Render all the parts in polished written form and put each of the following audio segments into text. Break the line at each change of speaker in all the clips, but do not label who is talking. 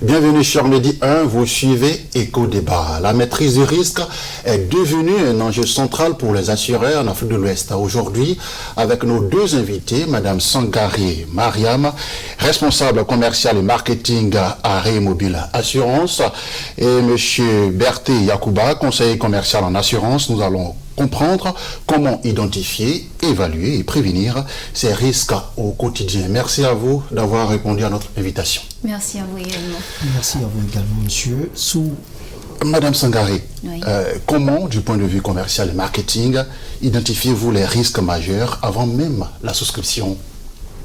Bienvenue sur Midi 1, vous suivez Éco-Débat. La maîtrise du risque est devenue un enjeu central pour les assureurs en Afrique de l'Ouest. Aujourd'hui, avec nos deux invités, Madame Sangari Mariam, responsable commercial et marketing à Rémobile Assurance, et Monsieur Berté Yacouba, conseiller commercial en assurance, nous allons comprendre comment identifier, évaluer et prévenir ces risques au quotidien. Merci à vous d'avoir répondu à notre invitation.
Merci à vous également.
Merci à vous également, monsieur.
Madame Sangari,
Oui.
comment, du point de vue commercial et marketing, identifiez-vous les risques majeurs avant même la souscription?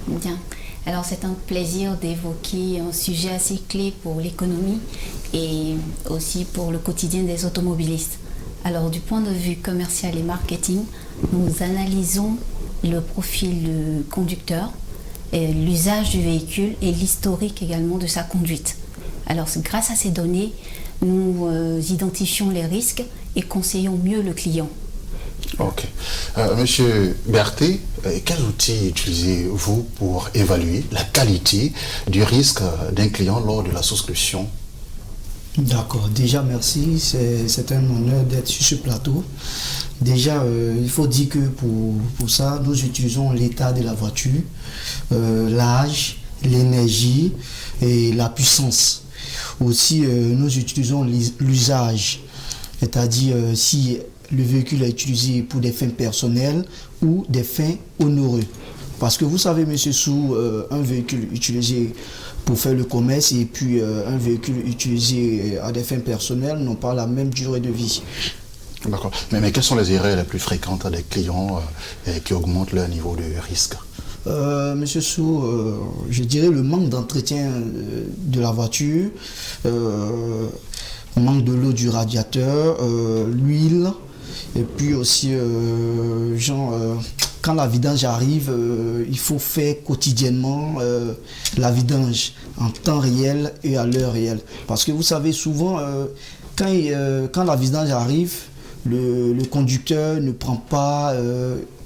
Bien. Alors, c'est un plaisir d'évoquer un sujet assez clé pour l'économie et aussi pour le quotidien des automobilistes. Alors, du point de vue commercial et marketing, nous analysons le profil du conducteur, l'usage du véhicule et l'historique également de sa conduite. Alors, grâce à ces données, nous identifions les risques et conseillons mieux le client.
Ok. Monsieur Berté, quels outils utilisez-vous pour évaluer la qualité du risque d'un client lors de la souscription?
D'accord, déjà merci, c'est un honneur d'être sur ce plateau. Déjà, il faut dire que pour ça, nous utilisons l'état de la voiture, l'âge, l'énergie et la puissance. Aussi, nous utilisons l'usage, c'est-à-dire si le véhicule est utilisé pour des fins personnelles ou des fins onéreuses. Parce que vous savez, monsieur Sou, un véhicule utilisé pour faire le commerce et puis un véhicule utilisé à des fins personnelles n'ont pas la même durée de vie.
D'accord. Mais quelles sont les erreurs les plus fréquentes des clients qui augmentent leur niveau de risque?
Monsieur Sou, je dirais le manque d'entretien de la voiture, manque de l'eau du radiateur, l'huile, et puis aussi, quand la vidange arrive, il faut faire quotidiennement la vidange en temps réel et à l'heure réelle. Parce que vous savez, souvent, quand la vidange arrive, le conducteur ne prend pas,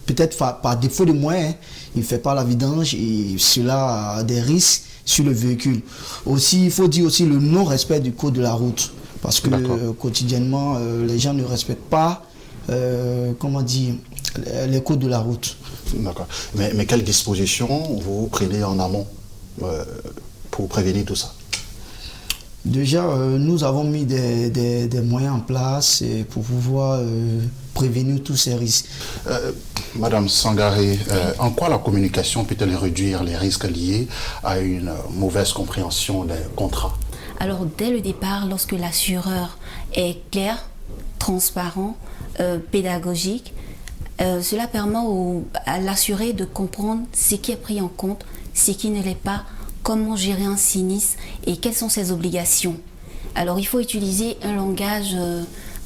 peut-être par défaut de moyens, il ne fait pas la vidange et cela a des risques sur le véhicule. Aussi, il faut dire aussi le non-respect du code de la route. Parce que quotidiennement, les gens ne respectent pas, les codes de la route.
D'accord. Mais quelles dispositions vous prenez en amont pour prévenir tout ça?
Déjà, nous avons mis des moyens en place pour pouvoir prévenir tous ces risques.
Madame Sangari, en quoi la communication peut-elle réduire les risques liés à une mauvaise compréhension des contrats?
Alors, dès le départ, lorsque l'assureur est clair, transparent, pédagogique, cela permet à l'assuré de comprendre ce qui est pris en compte, ce qui ne l'est pas, comment gérer un sinistre et quelles sont ses obligations. Alors, il faut utiliser un langage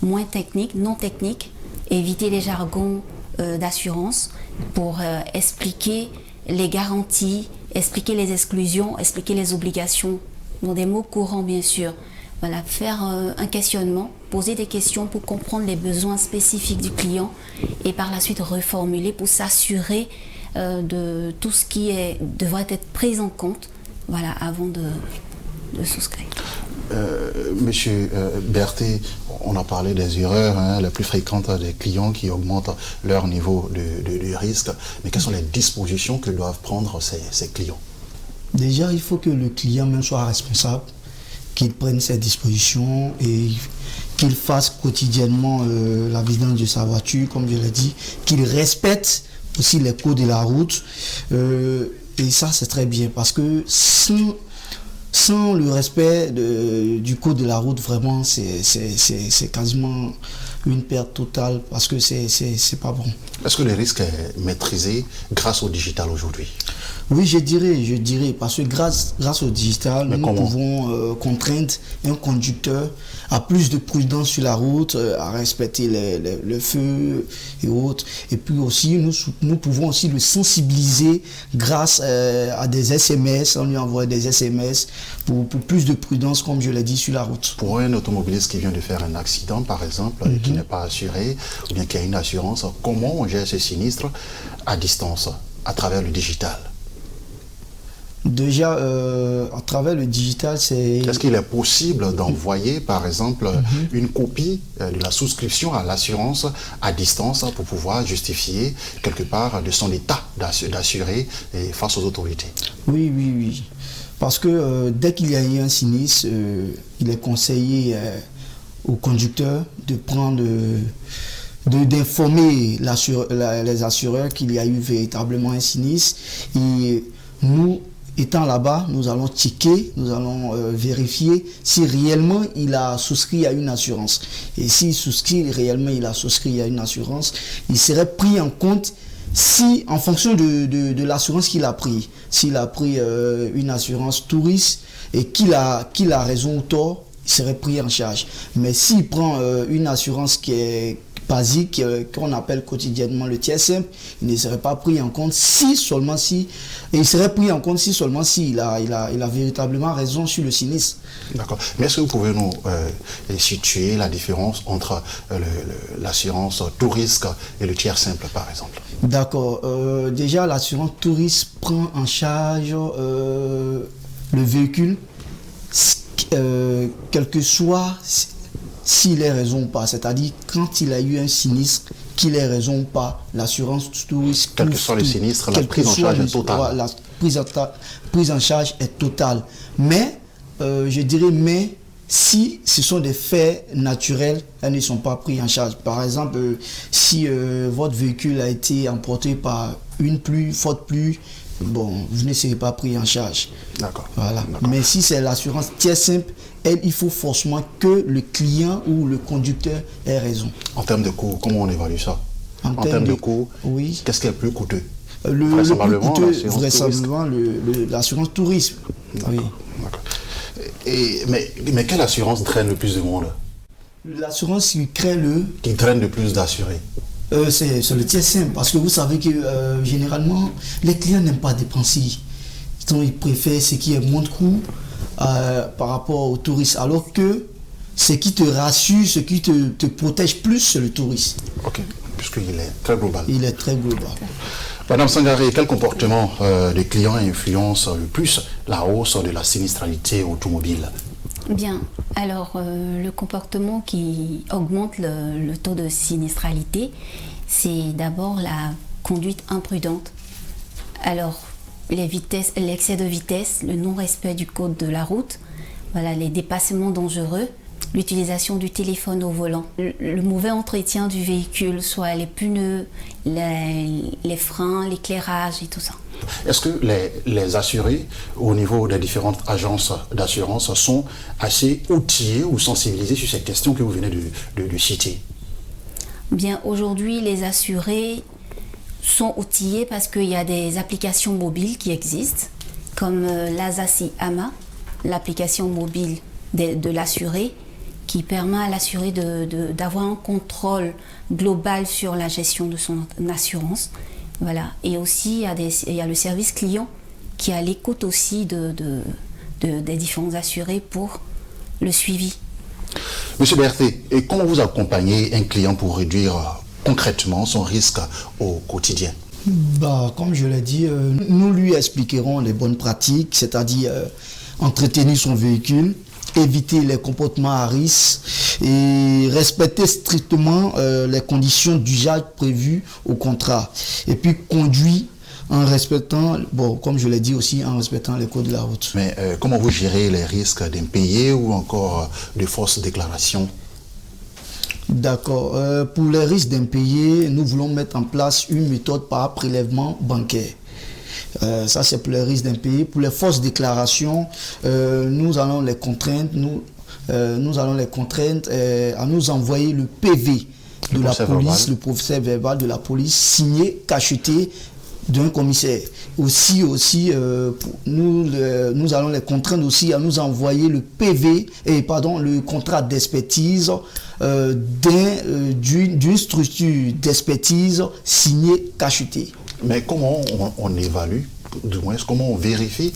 moins technique, non technique, éviter les jargons d'assurance pour expliquer les garanties, expliquer les exclusions, expliquer les obligations, dans des mots courants bien sûr. Voilà, faire un questionnement, poser des questions pour comprendre les besoins spécifiques du client et par la suite reformuler pour s'assurer de tout ce qui devrait être pris en compte, voilà, avant de souscrire.
Monsieur Berté, on a parlé des erreurs les plus fréquentes des clients qui augmentent leur niveau de risque, mais quelles sont les dispositions que doivent prendre ces clients?
Déjà, il faut que le client même soit responsable, qu'il prenne ses dispositions et qu'il fasse quotidiennement la vidange de sa voiture, comme je l'ai dit, qu'il respecte aussi les codes de la route. Et ça, c'est très bien parce que sans le respect du code de la route, vraiment, c'est quasiment une perte totale parce que c'est pas bon.
Est-ce que le risque est maîtrisé grâce au digital aujourd'hui?
Oui, je dirais, parce que grâce au digital, nous pouvons contraindre un conducteur à plus de prudence sur la route, à respecter le feu et autres. Et puis aussi, nous pouvons aussi le sensibiliser grâce à des SMS, on lui envoie des SMS pour plus de prudence, comme je l'ai dit, sur la route.
Pour un automobiliste qui vient de faire un accident, par exemple, qui n'est pas assuré, ou bien qui a une assurance, comment on gère ce sinistre à distance, à travers le digital?
Déjà, à travers le digital, c'est...
Est-ce qu'il est possible d'envoyer, par exemple, une copie de la souscription à l'assurance à distance pour pouvoir justifier quelque part de son état d'assuré face aux autorités?
Oui, oui, oui. Parce que dès qu'il y a eu un sinistre, il est conseillé au conducteur de prendre... d'informer les assureurs qu'il y a eu véritablement un sinistre. Et nous, étant là-bas, nous allons checker, nous allons vérifier si réellement il a souscrit à une assurance. Et s'il souscrit réellement, il a souscrit à une assurance, il serait pris en compte si, en fonction de l'assurance qu'il a pris. S'il a pris une assurance touriste et qu'il a raison ou tort, il serait pris en charge. Mais s'il prend une assurance qui est basique, qu'on appelle quotidiennement le tiers simple, il ne serait pas pris en compte si seulement si, et il serait pris en compte si seulement si il a véritablement raison sur le sinistre.
D'accord. Mais est-ce que vous pouvez nous situer la différence entre l'assurance tout risque et le tiers simple, par exemple?
D'accord. Déjà, l'assurance tout risque prend en charge le véhicule, quel que soit s'il est raison ou pas, c'est-à-dire quand il a eu un sinistre, qu'il ait raison ou pas, l'assurance tout risque...
Quel que soit le sinistre, la prise en charge est totale.
La prise en charge est totale. Mais, je dirais, mais si ce sont des faits naturels, elles ne sont pas prises en charge. Par exemple, si votre véhicule a été emporté par une forte pluie, bon, vous ne serez pas pris en charge.
D'accord.
Voilà. Mais si c'est l'assurance tiers simple, il faut forcément que le client ou le conducteur ait raison.
En termes de coût, comment on évalue ça? En termes de coût,
oui.
Qu'est-ce qui est le plus coûteux?
Vraisemblablement l'assurance tourisme. Oui.
Mais quelle assurance draine le plus de monde?
L'assurance qui
draine le plus d'assurés?
C'est le tiers simple, parce que vous savez que généralement les clients n'aiment pas dépenser. Ils préfèrent ce qui est moins de coût par rapport au tourisme, alors que ce qui te rassure, ce qui te protège plus, c'est le tourisme.
Ok, puisqu'il est très global.
Il est très global.
Madame Sangaré, quel comportement des clients influence le plus la hausse de la sinistralité automobile?
Bien, alors le comportement qui augmente le taux de sinistralité, c'est d'abord la conduite imprudente. Alors, l'excès de vitesse, le non-respect du code de la route, voilà, les dépassements dangereux, l'utilisation du téléphone au volant, le mauvais entretien du véhicule, soit les pneus, les freins, l'éclairage et tout ça.
Est-ce que les assurés, au niveau des différentes agences d'assurance, sont assez outillés ou sensibilisés sur ces questions que vous venez de citer?
Bien, aujourd'hui, les assurés sont outillés parce qu'il y a des applications mobiles qui existent, comme l'Asasi Ama, l'application mobile de l'assuré, qui permet à l'assuré d'avoir un contrôle global sur la gestion de son assurance. Voilà. Et aussi, il y a le service client qui est à l'écoute aussi des différents assurés pour le suivi.
Monsieur Berthet, et comment vous accompagnez un client pour réduire concrètement son risque au quotidien?
Comme je l'ai dit, nous lui expliquerons les bonnes pratiques, c'est-à-dire entretenir son véhicule, éviter les comportements à risque et respecter strictement les conditions d'usage prévues au contrat. Et puis conduire en respectant, comme je l'ai dit aussi, en respectant les codes de la route.
Mais comment vous gérez les risques d'impayés ou encore de fausses déclarations?
D'accord. Pour les risques d'impayés, nous voulons mettre en place une méthode par prélèvement bancaire. Ça, c'est pour les risques d'impayés. Pour les fausses déclarations, nous allons les contraindre, à nous envoyer le PV de la police, le procès verbal de la police, signé, cacheté d'un commissaire. Aussi, nous allons les contraindre aussi à nous envoyer le PV, le contrat d'expertise d'une structure d'expertise signée, cachetée.
Mais comment on évalue, du moins, comment on vérifie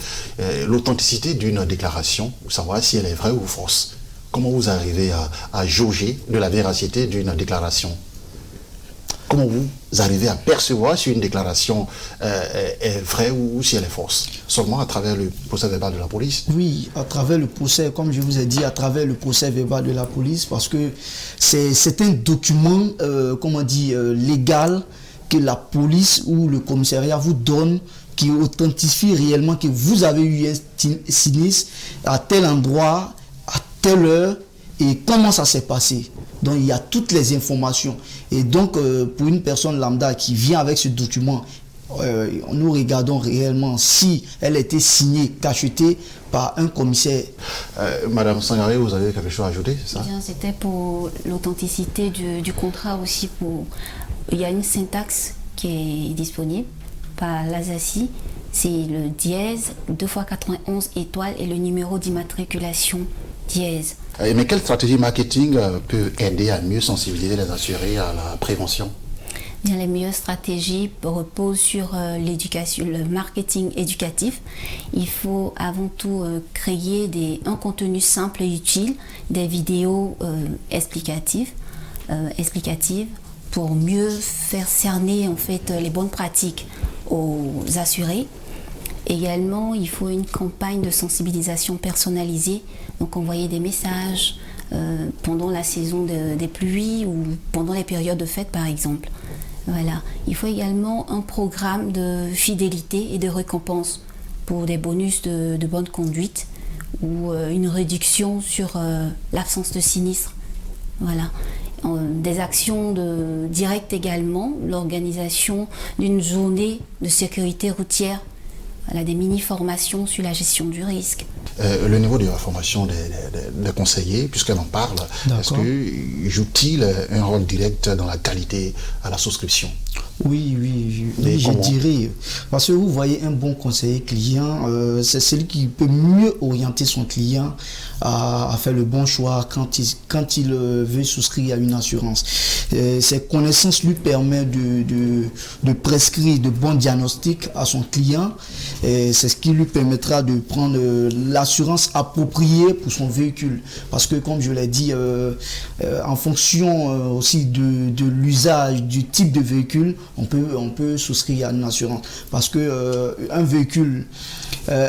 l'authenticité d'une déclaration, pour savoir si elle est vraie ou fausse? Comment vous arrivez à jauger de la véracité d'une déclaration? comment vous arrivez à percevoir si une déclaration est vraie ou si elle est fausse? Seulement à travers le procès verbal de la police?
Oui, à travers le procès, comme je vous ai dit, à travers le procès verbal de la police, parce que c'est un document, légal que la police ou le commissariat vous donne, qui authentifie réellement que vous avez eu un sinistre à tel endroit, à telle heure, et comment ça s'est passé. Donc il y a toutes les informations. Et donc pour une personne lambda qui vient avec ce document, nous regardons réellement si elle a été signée, cachetée par un commissaire.
Madame Sangaré, vous avez quelque chose à ajouter, c'est ça?
C'était pour l'authenticité du contrat aussi. Il y a une syntaxe qui est disponible par l'ASACI, c'est le dièse 2 x 91 étoiles et le numéro d'immatriculation dièse.
Mais quelle stratégie marketing peut aider à mieux sensibiliser les assurés à la prévention?
Bien, les meilleures stratégies reposent sur l'éducation, le marketing éducatif. Il faut avant tout créer un contenu simple et utile, des vidéos explicatives pour mieux faire cerner en fait les bonnes pratiques aux assurés. Également, il faut une campagne de sensibilisation personnalisée, donc envoyer des messages pendant la saison des pluies ou pendant les périodes de fête par exemple. Voilà. Il faut également un programme de fidélité et de récompense pour des bonus de bonne conduite ou une réduction sur l'absence de sinistre. Voilà. Des actions directes également, l'organisation d'une journée de sécurité routière, voilà, des mini-formations sur la gestion du risque.
Le niveau de la formation des conseillers, puisqu'elle en parle, est-ce que joue-t-il un rôle direct dans la qualité à la souscription?
Oui, je dirais. Parce que vous voyez, un bon conseiller client, c'est celui qui peut mieux orienter son client à faire le bon choix quand il veut souscrire à une assurance. Ses connaissances lui permettent de prescrire de bons diagnostics à son client. C'est ce qui lui permettra de prendre l'assurance appropriée pour son véhicule. Parce que, comme je l'ai dit, en fonction aussi de l'usage, du type de véhicule, on peut souscrire à une assurance. Parce que un véhicule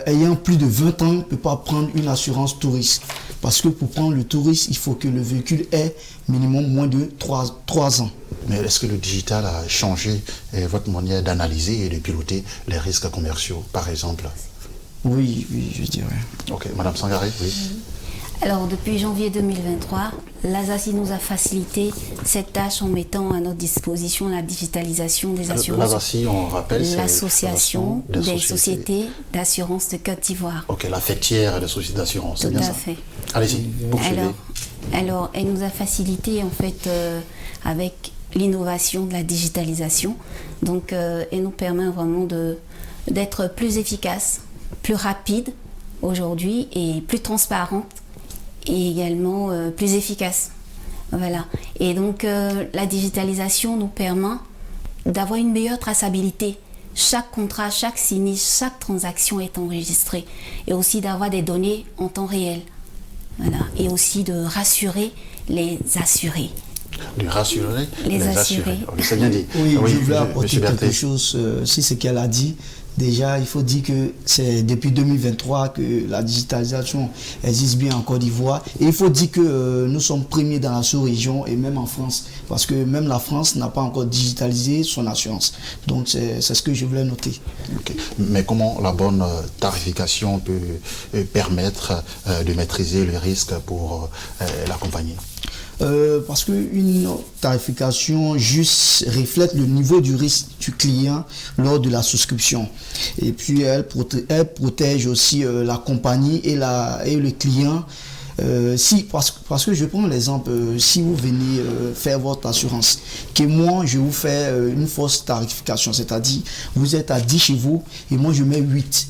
ayant plus de 20 ans ne peut pas prendre une assurance tout risque. Parce que pour prendre le tout risque, il faut que le véhicule ait minimum moins de 3 ans.
Mais est-ce que le digital a changé votre manière d'analyser et de piloter les risques commerciaux, par exemple?
Oui, je dirais.
Ok, Madame Sangaré, oui.
Alors, depuis janvier 2023, l'ASACI nous a facilité cette tâche en mettant à notre disposition la digitalisation des assurances.
L'ASACI, on rappelle, c'est
l'association des sociétés d'assurance de Côte d'Ivoire.
Ok, la fêtière des sociétés d'assurance, c'est bien ça.
Tout à fait.
Allez-y, poursuivez.
Alors, elle nous a facilité en fait avec l'innovation de la digitalisation. Donc, elle nous permet vraiment d'être plus efficace, plus rapide aujourd'hui et plus transparente et également plus efficace. Voilà. Et donc la digitalisation nous permet d'avoir une meilleure traçabilité. Chaque contrat, chaque sinistre, chaque transaction est enregistrée et aussi d'avoir des données en temps réel. Voilà. Et aussi de rassurer les assurés.
De rassurer
les assurés.
C'est bien dit.
Oui, je voulais apporter quelque chose sur ce qu'elle a dit. Déjà, il faut dire que c'est depuis 2023 que la digitalisation existe bien en Côte d'Ivoire. Et il faut dire que nous sommes premiers dans la sous-région et même en France. Parce que même la France n'a pas encore digitalisé son assurance. Donc, c'est ce que je voulais noter.
Okay. Mais comment la bonne tarification peut permettre de maîtriser le risque pour la compagnie?
Parce qu'une tarification juste reflète le niveau du risque du client lors de la souscription. Et puis elle protège aussi la compagnie et le client. Parce que je prends l'exemple, si vous venez faire votre assurance, que moi je vous fais une fausse tarification, c'est-à-dire vous êtes à 10 chevaux et moi je mets 8.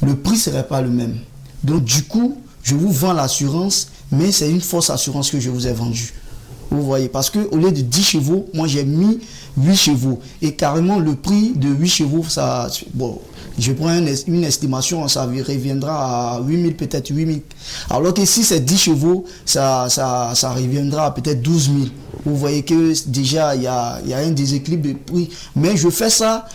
Le prix ne serait pas le même. Donc du coup, je vous vends l'assurance, mais c'est une fausse assurance que je vous ai vendue. Vous voyez, parce qu'au lieu de 10 chevaux, moi j'ai mis 8 chevaux. Et carrément, le prix de 8 chevaux, ça, bon, je prends une estimation, ça reviendra à 8 000, peut-être 8 000. Alors que si c'est 10 chevaux, ça reviendra à peut-être 12 000. Vous voyez que déjà, il y a un déséquilibre de prix. Mais je fais ça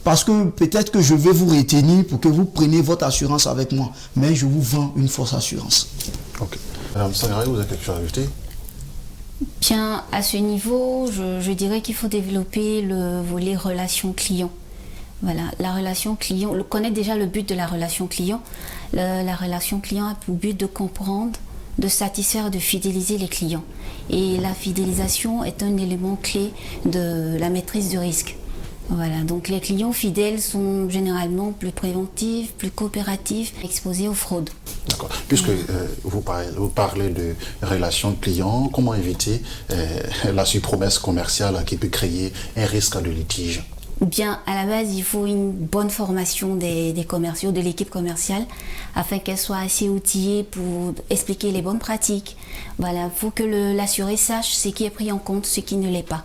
parce que peut-être que je vais vous retenir pour que vous preniez votre assurance avec moi. Mais je vous vends une fausse assurance.
Ok. Madame Sangaré, vous avez quelque chose à ajouter?
Bien, à ce niveau, je dirais qu'il faut développer le volet relation client. Voilà, la relation client, connaître déjà le but de la relation client. La relation client a pour but de comprendre, de satisfaire, de fidéliser les clients. Et la fidélisation est un élément clé de la maîtrise du risque. Voilà, donc les clients fidèles sont généralement plus préventifs, plus coopératifs, exposés aux fraudes.
D'accord. Puisque vous parlez de relations clients, comment éviter la promesse commerciale qui peut créer un risque de litige?
Bien, à la base, il faut une bonne formation des commerciaux, de l'équipe commerciale, afin qu'elle soit assez outillée pour expliquer les bonnes pratiques. Voilà, il faut que l'assuré sache ce qui est pris en compte, ce qui ne l'est pas.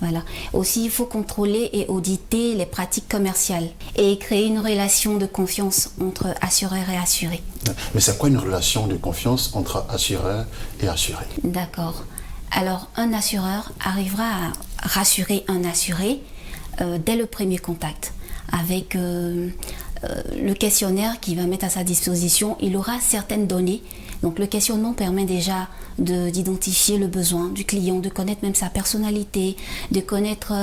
Voilà. Aussi, il faut contrôler et auditer les pratiques commerciales et créer une relation de confiance entre assureur et assuré.
Mais c'est quoi une relation de confiance entre assureur et assuré?
D'accord. Alors, un assureur arrivera à rassurer un assuré dès le premier contact. Avec le questionnaire qu'il va mettre à sa disposition, il aura certaines données. Donc le questionnement permet déjà d'identifier le besoin du client, de connaître même sa personnalité, de connaître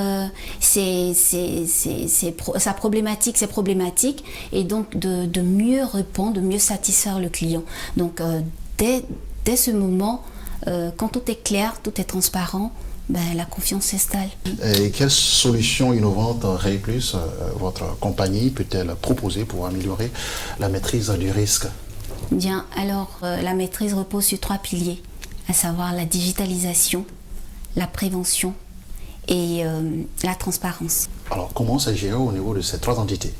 sa problématique, ses problématiques, et donc de mieux répondre, de mieux satisfaire le client. Donc dès ce moment, quand tout est clair, tout est transparent, la confiance s'installe.
Et quelles solutions innovantes RayPlus, votre compagnie, peut-elle proposer pour améliorer la maîtrise du risque?
Bien, alors la maîtrise repose sur 3 piliers, à savoir la digitalisation, la prévention et la transparence.
Alors comment c'est géré au niveau de ces 3 entités?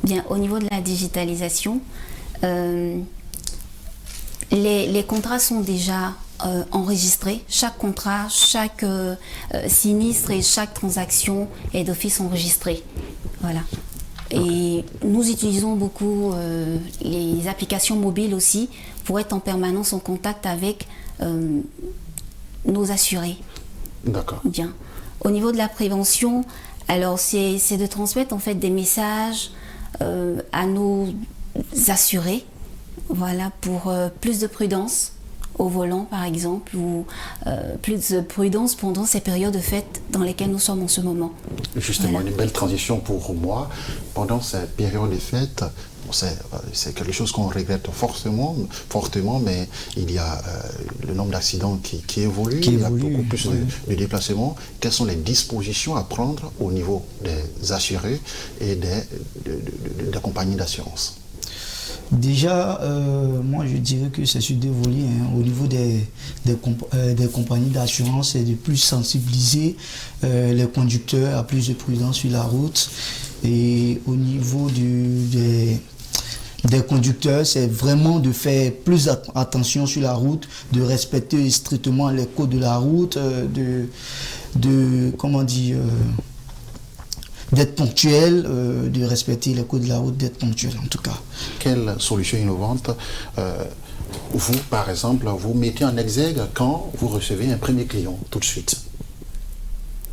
Bien, au niveau de la digitalisation, les contrats sont déjà enregistrés. Chaque contrat, chaque sinistre et chaque transaction est d'office enregistrée. Voilà. Et nous utilisons beaucoup les applications mobiles aussi pour être en permanence en contact avec nos assurés.
D'accord.
Bien. Au niveau de la prévention, alors c'est de transmettre en fait des messages à nos assurés, voilà, pour plus de prudence au volant par exemple, ou plus de prudence pendant ces périodes de fête dans lesquelles nous sommes en ce moment.
Justement,
voilà.
Une belle transition pour moi. Pendant ces périodes de fête, c'est quelque chose qu'on regrette fortement, mais il y a le nombre d'accidents qui évolue, il y a beaucoup plus de déplacements. Quelles sont les dispositions à prendre au niveau des assurés et des compagnies d'assurance?
Déjà, moi je dirais que c'est sur 2 volets. Au niveau des compagnies d'assurance, c'est de plus sensibiliser les conducteurs à plus de prudence sur la route. Et au niveau des conducteurs, c'est vraiment de faire plus attention sur la route, de respecter strictement les codes de la route, d'être ponctuel, de respecter les codes de la route, d'être ponctuel en tout cas.
Quelle solution innovante vous, par exemple, vous mettez en exergue quand vous recevez un premier client tout de suite?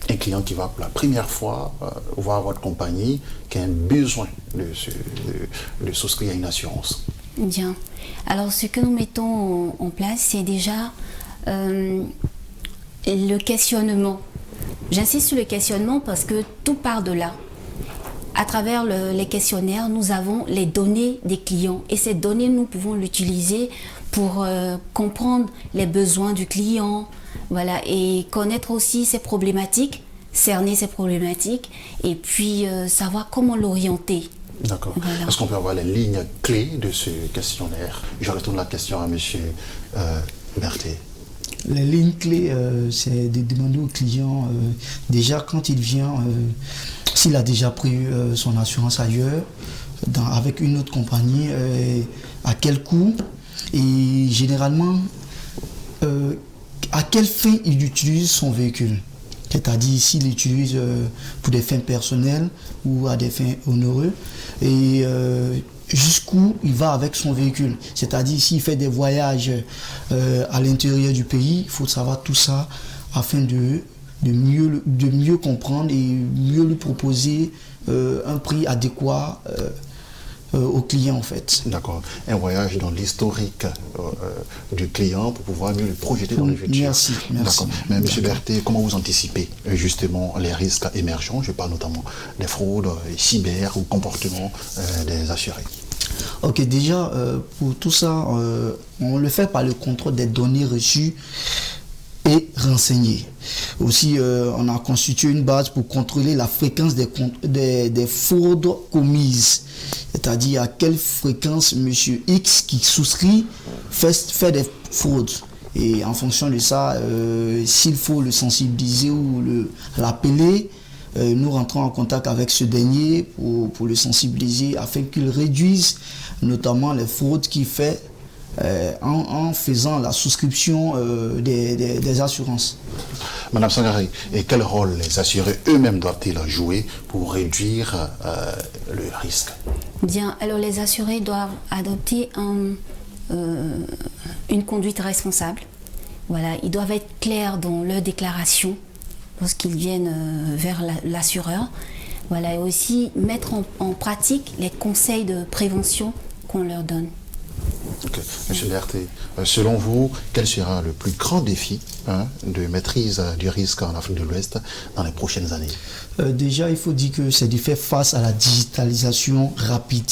Un client qui va pour la première fois voir votre compagnie, qui a un besoin de souscrire à une assurance.
Bien. Alors ce que nous mettons en place, c'est déjà le questionnement. J'insiste sur le questionnement parce que tout part de là. À travers les questionnaires, nous avons les données des clients et ces données, nous pouvons l'utiliser pour comprendre les besoins du client, voilà, et connaître aussi ses problématiques, cerner ses problématiques et puis savoir comment l'orienter.
D'accord.
Voilà.
Est-ce qu'on peut avoir les lignes clés de ce questionnaire? Je retourne la question à M. Berthet.
Les lignes clés, c'est de demander au client, déjà quand il vient, s'il a déjà pris son assurance ailleurs, avec une autre compagnie, à quel coût, et généralement, à quelle fin il utilise son véhicule. C'est-à-dire s'il l'utilise pour des fins personnelles ou à des fins onéreuses. Et jusqu'où il va avec son véhicule. C'est-à-dire s'il fait des voyages à l'intérieur du pays, il faut savoir tout ça afin de mieux comprendre et mieux lui proposer un prix adéquat au client en fait.
D'accord. Un voyage dans l'historique du client pour pouvoir mieux le projeter dans le futur.
Merci.
D'accord. Mais M. Berthet, comment vous anticipez justement les risques émergents? Je parle notamment des fraudes cyber ou comportements des assurés.
Ok, déjà, pour tout ça, on le fait par le contrôle des données reçues et renseignées. Aussi, on a constitué une base pour contrôler la fréquence des fraudes commises. C'est-à-dire à quelle fréquence M. X qui souscrit fait des fraudes. Et en fonction de ça, s'il faut le sensibiliser ou l'appeler, nous rentrons en contact avec ce dernier pour le sensibiliser afin qu'il réduise notamment les fraudes qu'il fait en faisant la souscription des assurances.
Madame Sangaré, et quel rôle les assurés eux-mêmes doivent-ils jouer pour réduire le risque?
Bien, alors les assurés doivent adopter une conduite responsable. Voilà, ils doivent être clairs dans leur déclaration lorsqu'ils viennent vers l'assureur. Voilà, et aussi mettre en pratique les conseils de prévention qu'on leur donne.
Ok. Monsieur Berthet, selon vous, quel sera le plus grand défi de maîtrise du risque en Afrique de l'Ouest dans les prochaines années?
Déjà, il faut dire que c'est de faire face à la digitalisation rapide,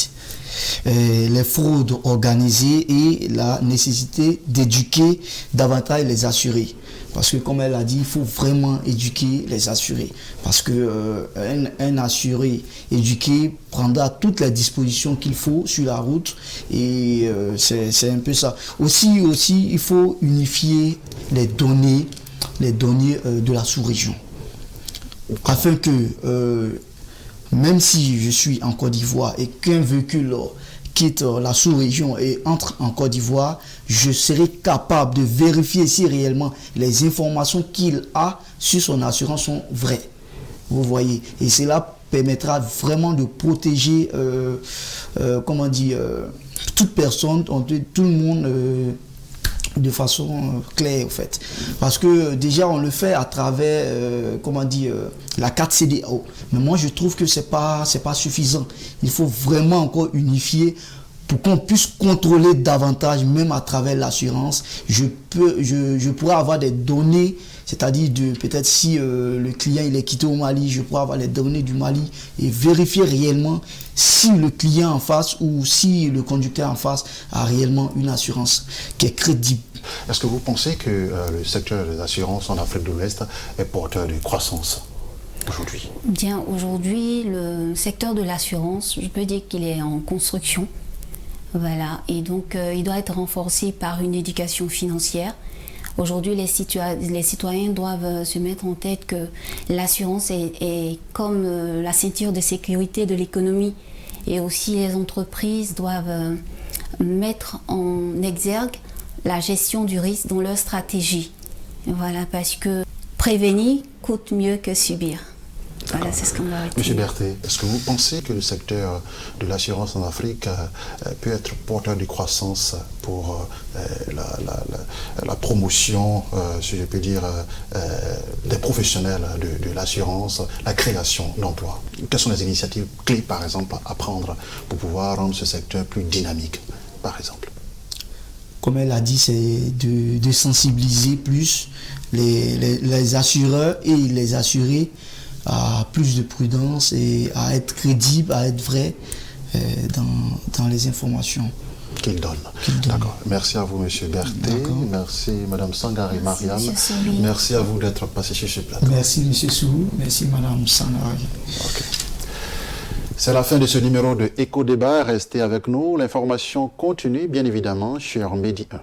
les fraudes organisées et la nécessité d'éduquer davantage les assurés. Parce que comme elle a dit, il faut vraiment éduquer les assurés. Parce que un assuré éduqué prendra toutes les dispositions qu'il faut sur la route. Et c'est un peu ça. Aussi, il faut unifier les données de la sous-région. Afin que, même si je suis en Côte d'Ivoire et qu'un véhicule quitte la sous-région et entre en Côte d'Ivoire, je serai capable de vérifier si réellement les informations qu'il a sur son assurance sont vraies. Vous voyez. Et cela permettra vraiment de protéger, toute personne, tout le monde de façon claire en fait. Parce que déjà on le fait à travers la carte CDAO. Mais moi je trouve que c'est pas suffisant. Il faut vraiment encore unifier pour qu'on puisse contrôler davantage, même à travers l'assurance. Je pourrais avoir des données, c'est-à-dire peut-être si le client il est quitté au Mali, je pourrais avoir les données du Mali et vérifier réellement si le client en face ou si le conducteur en face a réellement une assurance qui est crédible.
Est-ce que vous pensez que le secteur des assurances en Afrique de l'Ouest est porteur de croissance aujourd'hui?
Bien, aujourd'hui, le secteur de l'assurance, je peux dire qu'il est en construction. Voilà, et donc il doit être renforcé par une éducation financière. Aujourd'hui, les citoyens doivent se mettre en tête que l'assurance est comme la ceinture de sécurité de l'économie. Et aussi, les entreprises doivent mettre en exergue la gestion du risque dans leur stratégie. Voilà, parce que prévenir coûte mieux que subir. Voilà, c'est ce qu'on va retenir.
Monsieur Berthet, est-ce que vous pensez que le secteur de l'assurance en Afrique peut être porteur de croissance pour la promotion, si je peux dire, des professionnels de l'assurance, la création d'emplois? Quelles sont les initiatives clés, par exemple, à prendre pour pouvoir rendre ce secteur plus dynamique, par exemple?
Comme elle a dit, c'est de sensibiliser plus les assureurs et les assurés à plus de prudence et à être crédible, à être vrai dans les informations
qu'il donne. D'accord. Merci à vous, M. Berthet. Merci, Mme Sangaré Mariam. Merci à vous d'être passé sur ce plateau.
Merci, M. Soulou. Merci, Mme Sangaré.
Okay. C'est la fin de ce numéro de Éco Débat. Restez avec nous. L'information continue, bien évidemment, sur Medi 1.